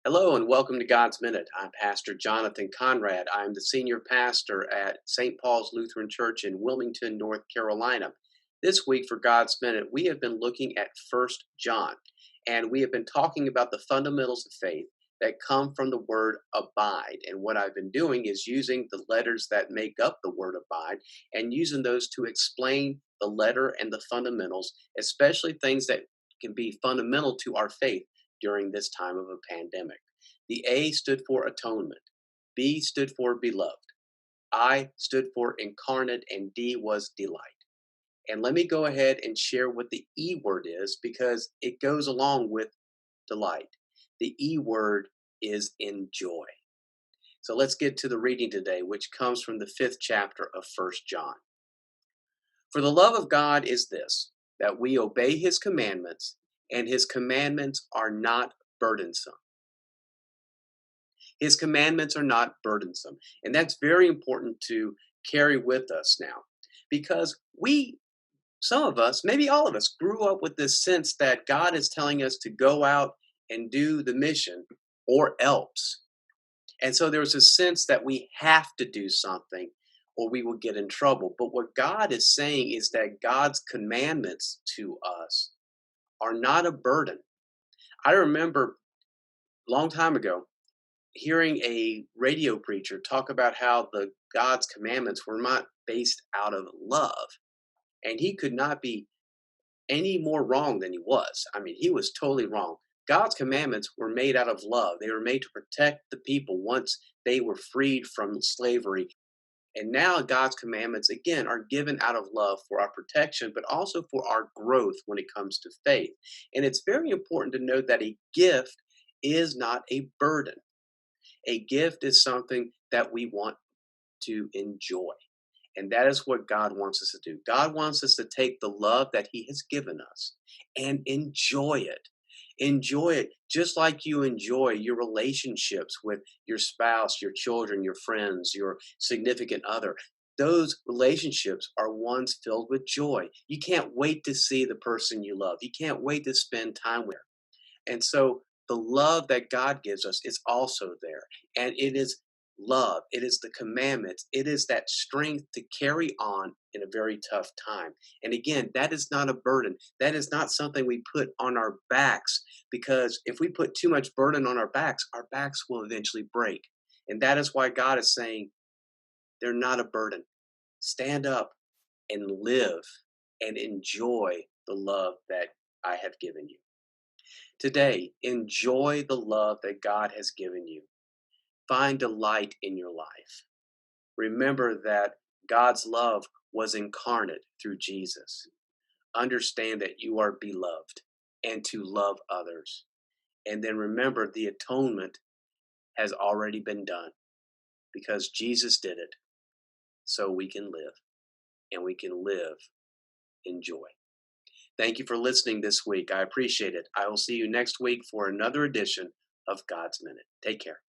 Hello and welcome to God's Minute. I'm Pastor Jonathan Conrad. I'm the senior pastor at St. Paul's Lutheran Church in Wilmington, North Carolina. This week for God's Minute, we have been looking at First John, and we have been talking about the fundamentals of faith that come from the word abide. And what I've been doing is using the letters that make up the word abide and using those to explain the letter and the fundamentals, especially things that can be fundamental to our faith during this time of a pandemic. The A stood for atonement, B stood for beloved, I stood for incarnate, and D was delight. And let me go ahead and share what the E word is because it goes along with delight. The E word is enjoy. So let's get to the reading today, which comes from the fifth chapter of First John. For the love of God is this, that we obey his commandments, and his commandments are not burdensome. His commandments are not burdensome. And that's very important to carry with us now because some of us, maybe all of us, grew up with this sense that God is telling us to go out and do the mission or else. And so there was a sense that we have to do something or we will get in trouble. But what God is saying is that God's commandments to us are not a burden. I remember a long time ago hearing a radio preacher talk about how the God's commandments were not based out of love. And he could not be any more wrong than he was. I mean, he was totally wrong. God's commandments were made out of love. They were made to protect the people once they were freed from slavery. And now God's commandments, again, are given out of love for our protection, but also for our growth when it comes to faith. And it's very important to note that a gift is not a burden. A gift is something that we want to enjoy. And that is what God wants us to do. God wants us to take the love that He has given us and enjoy it. Enjoy it just like you enjoy your relationships with your spouse, your children, your friends, your significant other. Those relationships are ones filled with joy. You can't wait to see the person you love. You can't wait to spend time with her. And so the love that God gives us is also there. And it is love, it is the commandments, it is that strength to carry on in a very tough time. And again, that is not a burden. That is not something we put on our backs because if we put too much burden on our backs will eventually break. And that is why God is saying they're not a burden. Stand up and live and enjoy the love that I have given you. Today, enjoy the love that God has given you. Find delight in your life. Remember that God's love was incarnate through Jesus. Understand that you are beloved and to love others. And then remember the atonement has already been done because Jesus did it so we can live and we can live in joy. Thank you for listening this week. I appreciate it. I will see you next week for another edition of God's Minute. Take care.